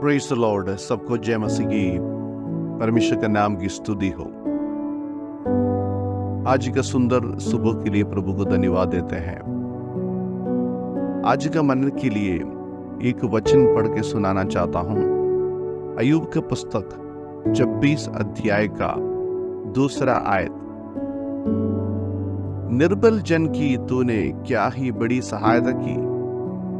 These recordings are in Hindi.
Praise the Lord. सबको जय मसीह की, परमेश्वर के नाम की स्तुति हो। आज का सुंदर सुबह के लिए प्रभु को धन्यवाद देते हैं। आज का मन के लिए एक वचन पढ़ के सुनाना चाहता हूं। अय्यूब के पुस्तक 26 अध्याय का 2 आयत। निर्बल जन की तूने क्या ही बड़ी सहायता की,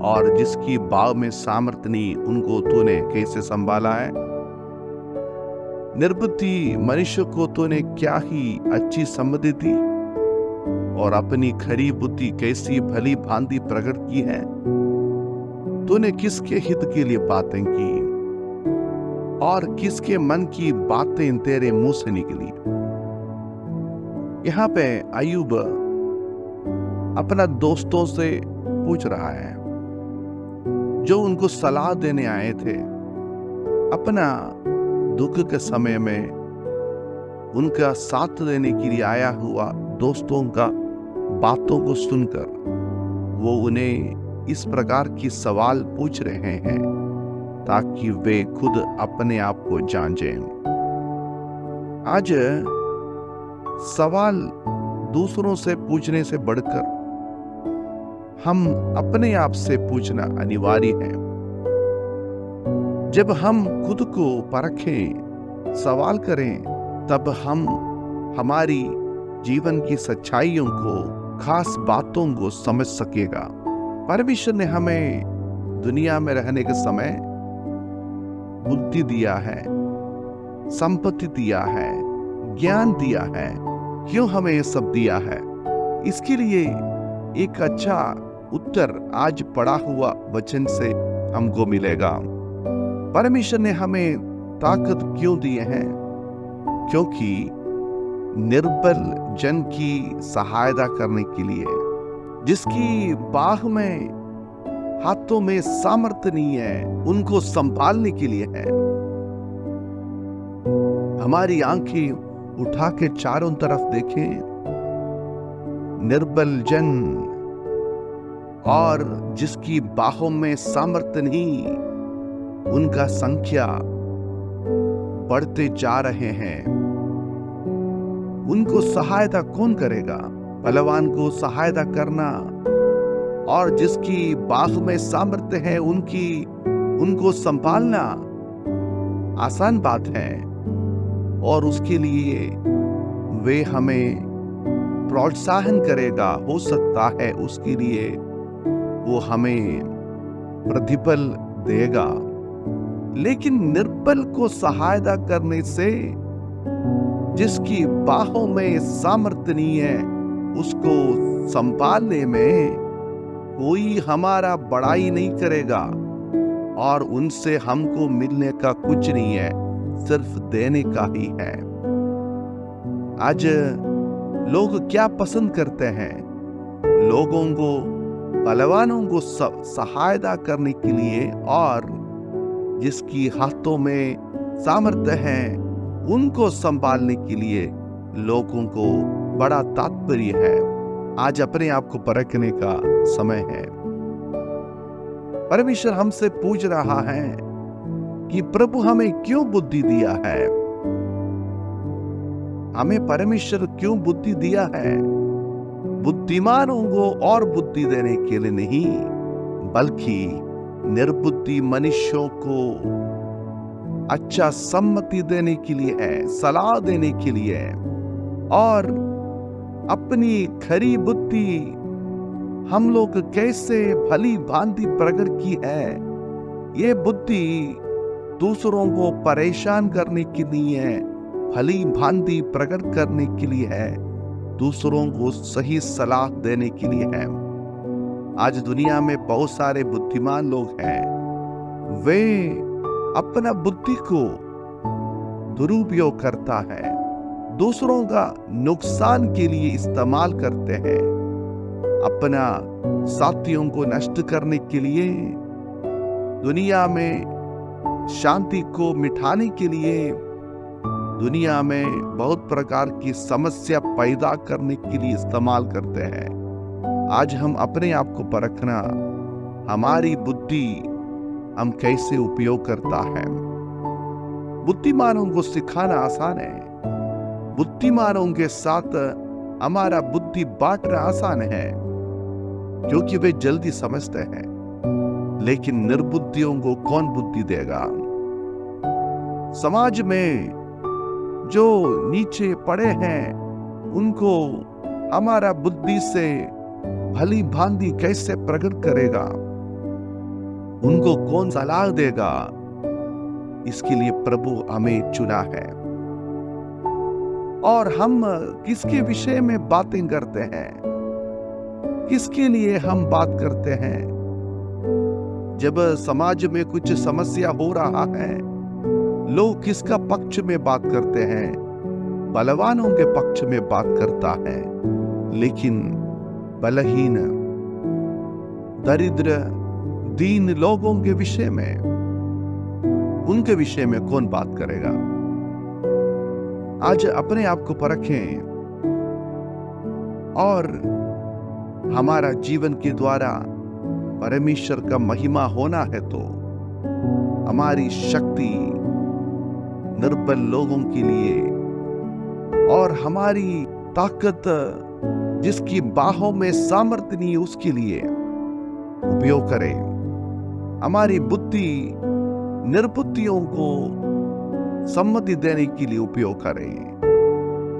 और जिसकी बाव में सामर्थ नहीं उनको तूने कैसे संभाला है। निर्बुद्धि मनुष्य को तूने क्या ही अच्छी समझ दी, और अपनी खरी बुद्धि कैसी भली भांति प्रकट की है। तूने किसके हित के लिए बातें की, और किसके मन की बातें तेरे मुंह से निकली। यहाँ पे अय्यूब अपना दोस्तों से पूछ रहा है, जो उनको सलाह देने आए थे। अपना दुख के समय में उनका साथ देने के लिए आया हुआ दोस्तों का बातों को सुनकर वो उन्हें इस प्रकार की सवाल पूछ रहे हैं ताकि वे खुद अपने आप को जांचें। आज सवाल दूसरों से पूछने से बढ़कर हम अपने आप से पूछना अनिवार्य है। जब हम खुद को परखें, सवाल करें, तब हम हमारी जीवन की सच्चाइयों को, खास बातों को समझ सकेगा। परमेश्वर ने हमें दुनिया में रहने के समय बुद्धि दिया है, संपत्ति दिया है, ज्ञान दिया है। क्यों हमें ये सब दिया है? इसके लिए एक अच्छा उत्तर आज पढ़ा हुआ वचन से हमको मिलेगा। परमेश्वर ने हमें ताकत क्यों दिए हैं? क्योंकि निर्बल जन की सहायता करने के लिए, जिसकी बाह में, हाथों में सामर्थ्य नहीं है, उनको संभालने के लिए है। हमारी आंखें उठा के चारों तरफ देखें, निर्बल जन और जिसकी बाहों में सामर्थ्य नहीं, उनका संख्या बढ़ते जा रहे हैं। उनको सहायता कौन करेगा? बलवान को सहायता करना और जिसकी बाह में सामर्थ्य है उनको संभालना आसान बात है, और उसके लिए वे हमें प्रोत्साहन करेगा। हो सकता है उसके लिए वो हमें प्रतिफल देगा। लेकिन निर्बल को सहायता करने से, जिसकी बाहों में सामर्थ्य नहीं है, उसको संभालने में कोई हमारा बड़ाई नहीं करेगा, और उनसे हमको मिलने का कुछ नहीं है, सिर्फ देने का ही है। आज लोग क्या पसंद करते हैं? लोगों को, बलवानों को सहायता करने के लिए, और जिसकी हाथों में सामर्थ्य है उनको संभालने के लिए लोगों को बड़ा तात्पर्य है। आज अपने आप को परखने का समय है। परमेश्वर हमसे पूछ रहा है कि प्रभु हमें क्यों बुद्धि दिया है? हमें परमेश्वर क्यों बुद्धि दिया है? बुद्धिमानों को और बुद्धि देने के लिए नहीं, बल्कि निर्बुद्धि मनुष्यों को अच्छा सम्मति देने के लिए है, सलाह देने के लिए है। और अपनी खरी बुद्धि हम लोग कैसे भली भांति प्रकट की है, ये बुद्धि दूसरों को परेशान करने की नहीं है, भली भांति प्रकट करने के लिए है, दूसरों को सही सलाह देने के लिए है। आज दुनिया में बहुत सारे बुद्धिमान लोग हैं, वे अपना बुद्धि को दुरुपयोग करता है, दूसरों का नुकसान के लिए इस्तेमाल करते हैं, अपना साथियों को नष्ट करने के लिए, दुनिया में शांति को मिटाने के लिए, दुनिया में बहुत प्रकार की समस्या पैदा करने के लिए इस्तेमाल करते हैं। आज हम अपने आप को परखना, हमारी बुद्धि हम कैसे उपयोग करता है। बुद्धिमानों को सिखाना आसान है, बुद्धिमानों के साथ हमारा बुद्धि बांटना आसान है, क्योंकि वे जल्दी समझते हैं। लेकिन निर्बुद्धियों को कौन बुद्धि देगा। समाज में जो नीचे पड़े हैं उनको हमारा बुद्धि से भली भांति कैसे प्रकट करेगा, उनको कौन सलाह देगा। इसके लिए प्रभु हमें चुना है। और हम किसके विषय में बातें करते हैं, किसके लिए हम बात करते हैं। जब समाज में कुछ समस्या हो रहा है, लोग किसका पक्ष में बात करते हैं, बलवानों के पक्ष में बात करता है। लेकिन बलहीन, दरिद्र, दीन लोगों के विषय में, उनके विषय में कौन बात करेगा। आज अपने आप को परखें और हमारा जीवन के द्वारा परमेश्वर का महिमा होना है तो हमारी शक्ति निर्बल लोगों के लिए और हमारी ताकत जिसकी बाहों में सामर्थ्य नहीं उसके लिए उपयोग करें। हमारी बुद्धि निर्बुद्धियों को सम्मति देने के लिए उपयोग करें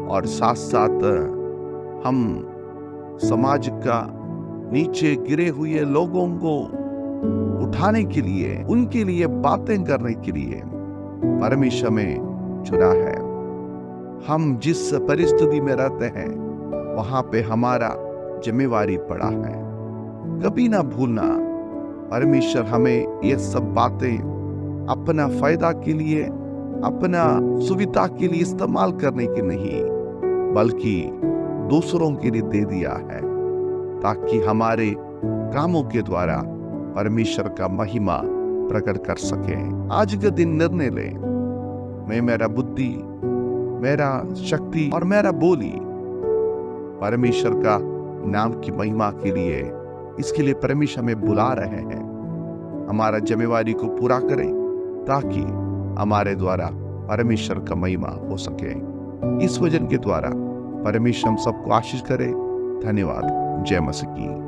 और साथ साथ हम समाज का नीचे गिरे हुए लोगों को उठाने के लिए, उनके लिए बातें करने के लिए परमेश्वर में चुना है। हम जिस परिस्थिति में रहते हैं वहां पे हमारा जिम्मेवारी पड़ा है। कभी ना भूलना, परमेश्वर हमें ये सब बातें अपना फायदा के लिए, अपना सुविधा के लिए इस्तेमाल करने की नहीं, बल्कि दूसरों के लिए दे दिया है, ताकि हमारे कामों के द्वारा परमेश्वर का महिमा प्रकट कर सके। आज के दिन निर्णय ले, मैं मेरा बुद्धि, मेरा शक्ति और मेरा बोली परमेश्वर का नाम की महिमा के लिए, इसके लिए परमेश्वर में बुला रहे हैं। हमारा जिम्मेवारी को पूरा करें ताकि हमारे द्वारा परमेश्वर का महिमा हो सके। इस वचन के द्वारा परमेश्वर हम सबको आशीष करे। धन्यवाद। जय मसीह की।